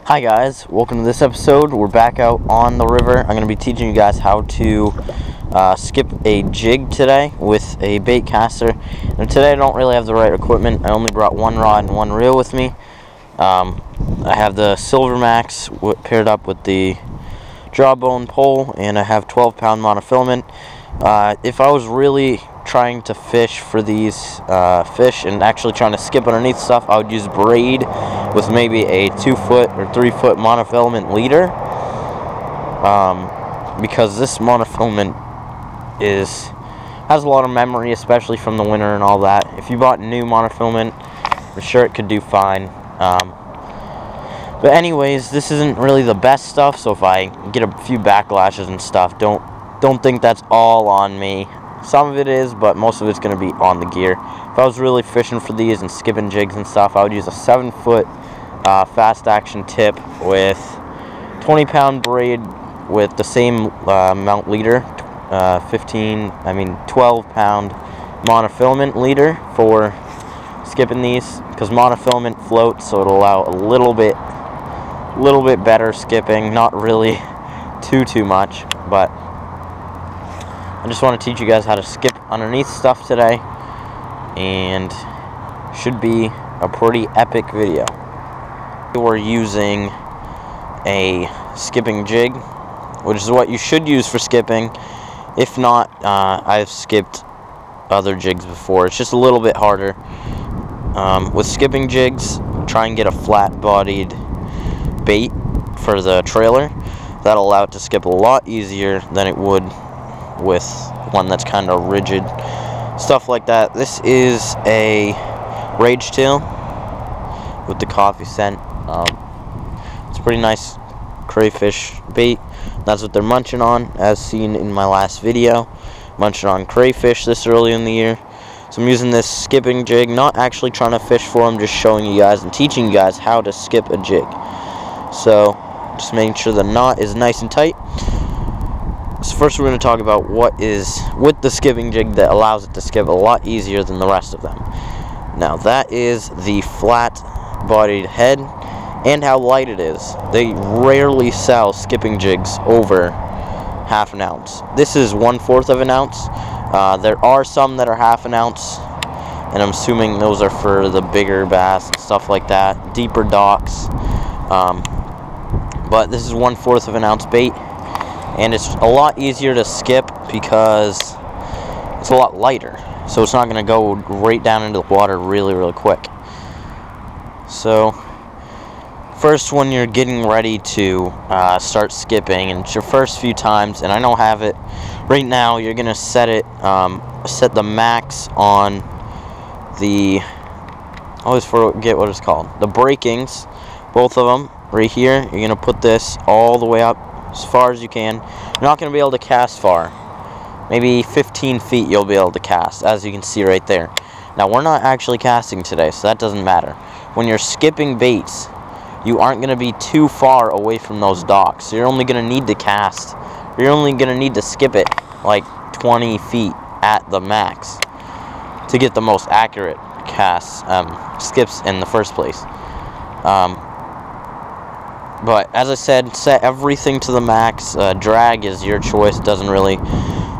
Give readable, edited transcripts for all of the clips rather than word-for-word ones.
Hi guys, welcome to this episode. We're back out on the river. I'm going to be teaching you guys how to skip a jig today with a Baitcaster. And today I don't really have the right equipment. I only brought one rod and one reel with me. I have the Silver Max paired up with the Jawbone pole, and I have 12-pound monofilament. If I was really trying to fish for these fish and actually trying to skip underneath stuff, I would use braid with maybe a 2-foot or 3-foot monofilament leader, because this monofilament has a lot of memory, especially from the winter and all that. If you bought new monofilament, I'm sure it could do fine. But anyways, this isn't really the best stuff, so if I get a few backlashes and stuff, don't think that's all on me. Some of it is, but most of it's going to be on the gear. If I was really fishing for these and skipping jigs and stuff, I would use a 7-foot fast action tip with 20-pound braid with the same mount leader, 12-pound monofilament leader for skipping these, because monofilament floats, so it'll allow a little bit better skipping. Not really too much, but I just want to teach you guys how to skip underneath stuff today, and should be a pretty epic video. We're using a skipping jig, which is what you should use for skipping. If not, I've skipped other jigs before. It's just a little bit harder. With skipping jigs, try and get a flat-bodied bait for the trailer. That'll allow it to skip a lot easier than it would with one that's kind of rigid, stuff like that. This is a rage tail with the coffee scent. It's a pretty nice crayfish bait. That's what they're munching on, as seen in my last video, munching on crayfish this early in the year. So I'm using this skipping jig, not actually trying to fish for them, just showing you guys and teaching you guys how to skip a jig. So just making sure the knot is nice and tight. So first we're going to talk about what is with the skipping jig that allows it to skip a lot easier than the rest of them. Now that is the flat-bodied head and how light it is. They rarely sell skipping jigs over half an ounce. This is 1/4 of an ounce. There are some that are half an ounce, and I'm assuming those are for the bigger bass and stuff like that, deeper docks. But this is 1/4 of an ounce bait. And it's a lot easier to skip because it's a lot lighter. So it's not going to go right down into the water really quick. So first, when you're getting ready to start skipping, and it's your first few times, and I don't have it right now, you're going to set the max on the, I always forget what it's called, the breakings, both of them right here. You're going to put this all the way up as far as you can. You're not going to be able to cast far. Maybe 15 feet you'll be able to cast, as you can see right there. Now, we're not actually casting today, so that doesn't matter. When you're skipping baits, you aren't going to be too far away from those docks. So you're only going to need to cast. You're only going to need to skip it like 20 feet at the max to get the most accurate casts, skips in the first place. But as I said, set everything to the max. Drag is your choice. Doesn't really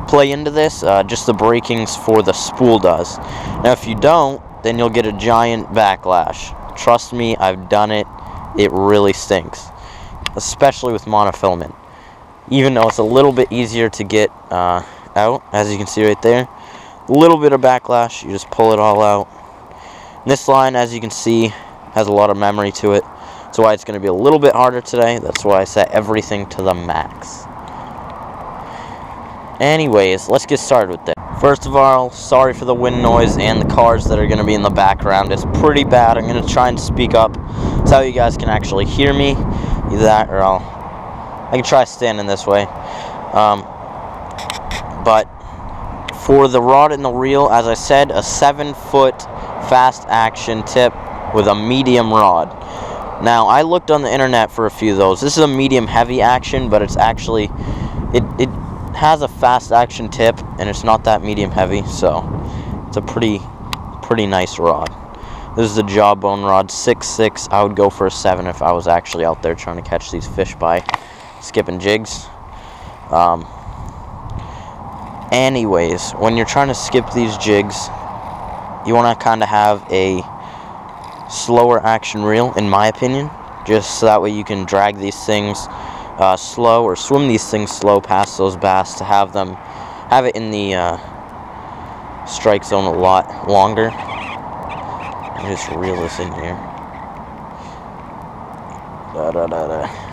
play into this. Just the breakings for the spool does. Now, if you don't, then you'll get a giant backlash. Trust me, I've done it. It really stinks, especially with monofilament. Even though it's a little bit easier to get out, as you can see right there. A little bit of backlash. You just pull it all out. And this line, as you can see, has a lot of memory to it. That's why it's going to be a little bit harder today. That's why I set everything to the max. Anyways, let's get started with this. First of all, sorry for the wind noise and the cars that are going to be in the background. It's pretty bad. I'm going to try and speak up so you guys can actually hear me. Either that, or I can try standing this way. But for the rod and the reel, as I said, a 7-foot fast action tip with a medium rod. Now, I looked on the internet for a few of those. This is a medium heavy action, but it's actually, it has a fast action tip, and it's not that medium heavy, so it's a pretty nice rod. This is the jawbone rod, 6'6". I would go for a 7 if I was actually out there trying to catch these fish by skipping jigs. Anyways, when you're trying to skip these jigs, you want to kind of have a slower action reel, in my opinion, just so that way you can drag these things slow, or swim these things slow past those bass to have it in the strike zone a lot longer. Just reel this in here.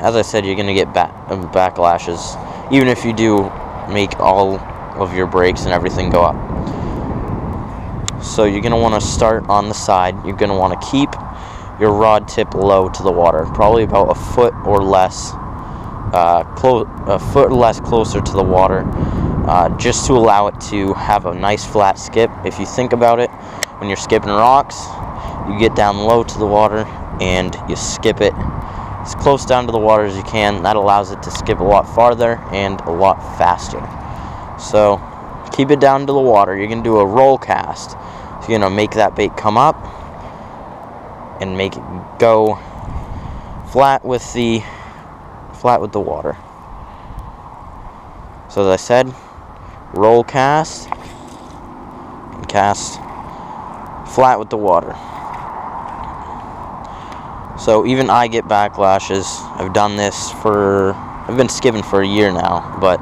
As I said, you're gonna get backlashes, even if you do make all of your brakes and everything go up. So you're gonna want to start on the side. You're gonna want to keep your rod tip low to the water, probably about a foot or less, closer to the water, just to allow it to have a nice flat skip. If you think about it, when you're skipping rocks, you get down low to the water and you skip it as close down to the water as you can. That allows it to skip a lot farther and a lot faster. So keep it down to the water. You're going to do a roll cast. So you're going to make that bait come up and make it go flat with the water. So as I said, roll cast and cast flat with the water. So even I get backlashes. I've been skipping for a year now, but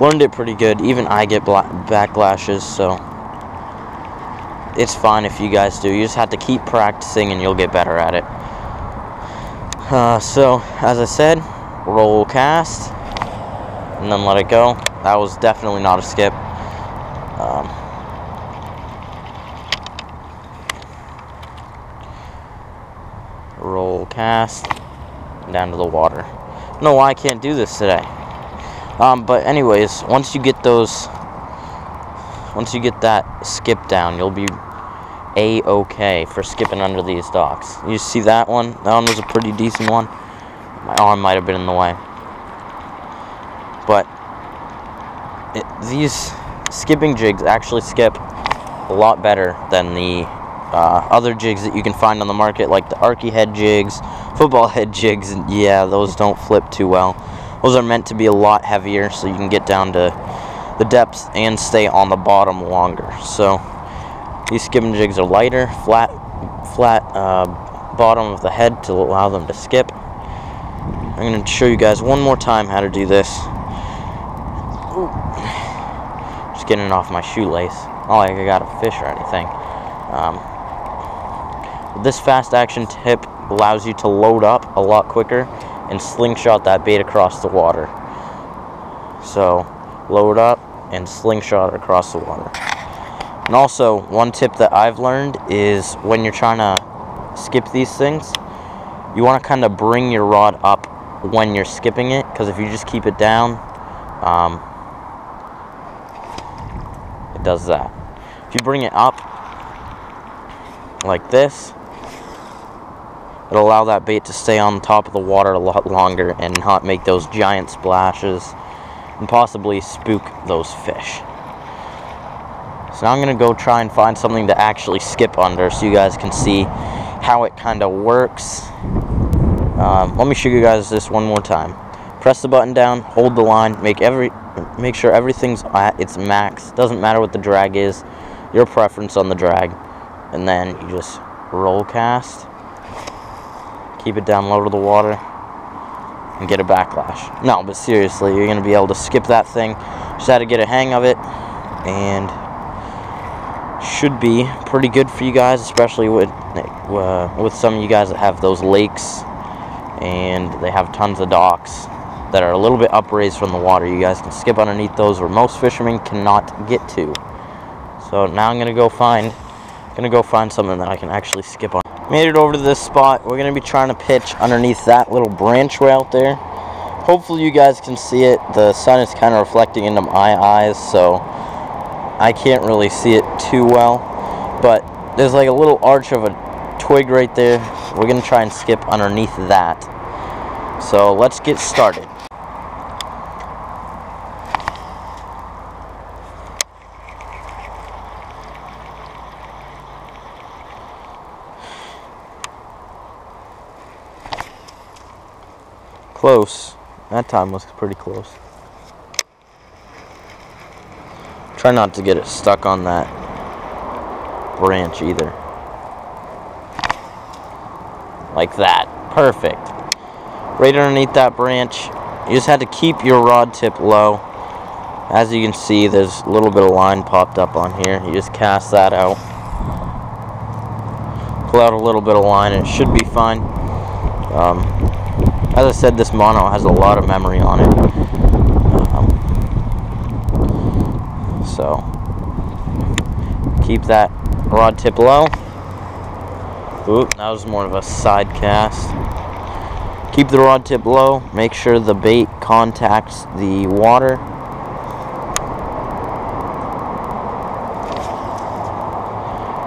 learned it pretty good. Even I get backlashes, so it's fine if you guys do. You just have to keep practicing and you'll get better at it. So as I said, roll cast and then let it go. That was definitely not a skip. Roll cast down to the water. I don't know why I can't do this today. But anyways, once you get that skip down, you'll be a-okay for skipping under these docks. You see that one? That one was a pretty decent one. My arm might have been in the way. But these skipping jigs actually skip a lot better than the other jigs that you can find on the market, like the Arky head jigs, football head jigs. And yeah, those don't flip too well. Those are meant to be a lot heavier so you can get down to the depths and stay on the bottom longer. So these skipping jigs are lighter, flat bottom of the head to allow them to skip. I'm going to show you guys one more time how to do this. Ooh. Just getting it off my shoelace. Not like I got a fish or anything. This fast action tip allows you to load up a lot quicker and slingshot that bait across the water. So load up and slingshot it across the water. And also, one tip that I've learned is when you're trying to skip these things, you want to kind of bring your rod up when you're skipping it, because if you just keep it down, it does that. If you bring it up like this, it'll allow that bait to stay on top of the water a lot longer and not make those giant splashes and possibly spook those fish. So now I'm going to go try and find something to actually skip under so you guys can see how it kind of works. Let me show you guys this one more time. Press the button down, hold the line, make sure everything's at its max. Doesn't matter what the drag is, your preference on the drag. And then you just roll cast, keep it down low to the water, and get a backlash. No, but seriously, you're going to be able to skip that thing. Just had to get a hang of it, and should be pretty good for you guys, especially with some of you guys that have those lakes and they have tons of docks that are a little bit upraised from the water. You guys can skip underneath those where most fishermen cannot get to. So now I'm gonna go find something that I can actually skip on. Made it over to this spot. We're gonna be trying to pitch underneath that little branch way out there. Hopefully you guys can see it. The sun is kind of reflecting into my eyes, so I can't really see it too well. But there's like a little arch of a twig right there. We're gonna try and skip underneath that. So let's get started. Close. That time was pretty close. Try not to get it stuck on that branch either. Like that. Perfect. Right underneath that branch. You just had to keep your rod tip low. As you can see, there's a little bit of line popped up on here. You just cast that out. Pull out a little bit of line and it should be fine. As I said, this mono has a lot of memory on it. So, keep that rod tip low. Oop, that was more of a side cast. Keep the rod tip low. Make sure the bait contacts the water.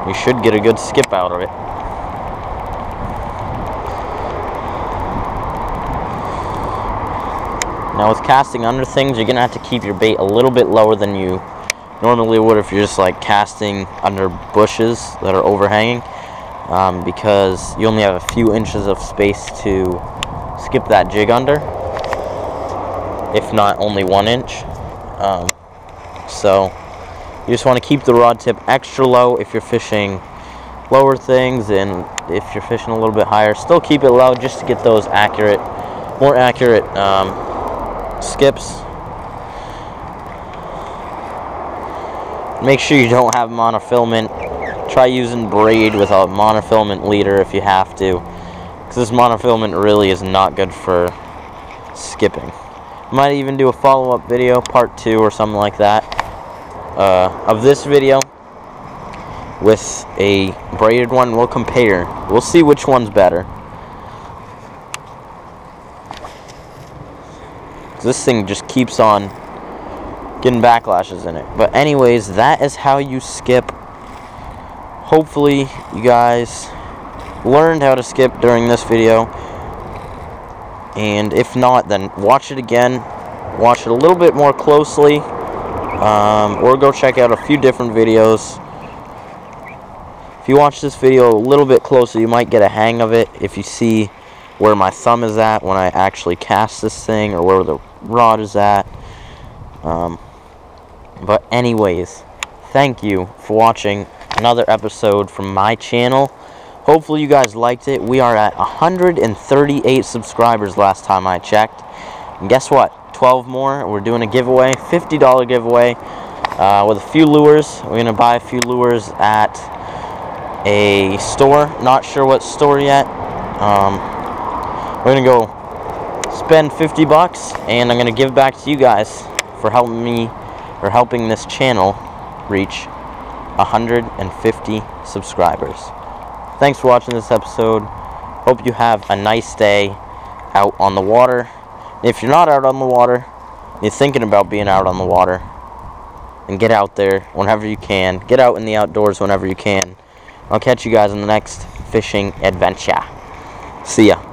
You should get a good skip out of it. Now with casting under things, you're going to have to keep your bait a little bit lower than you normally would if you're just like casting under bushes that are overhanging, because you only have a few inches of space to skip that jig under, if not only 1 inch. So you just want to keep the rod tip extra low if you're fishing lower things, and if you're fishing a little bit higher, still keep it low just to get those more accurate skips. Make sure you don't have monofilament. Try using braid with a monofilament leader if you have to, because this monofilament really is not good for skipping. Might even do a follow-up video, part 2 or something like that, of this video with a braided one. We'll compare. We'll see which one's better. This thing just keeps on getting backlashes in it. But anyways, that is how you skip. Hopefully you guys learned how to skip during this video, and if not, then watch it again, watch it a little bit more closely, or go check out a few different videos. If you watch this video a little bit closer, you might get a hang of it. If you see where my thumb is at when I actually cast this thing, or where the rod is at. But anyways, thank you for watching another episode from my channel. Hopefully you guys liked it. We are at 138 subscribers last time I checked. And guess what? 12 more. We're doing a giveaway, $50 giveaway, with a few lures. We're going to buy a few lures at a store. Not sure what store yet. We're going to go spend 50 bucks, and I'm going to give back to you guys for helping me, or helping this channel reach 150 subscribers. Thanks for watching this episode. Hope you have a nice day out on the water. If you're not out on the water, you're thinking about being out on the water, and get out there whenever you can. Get out in the outdoors whenever you can. I'll catch you guys in the next fishing adventure. See ya.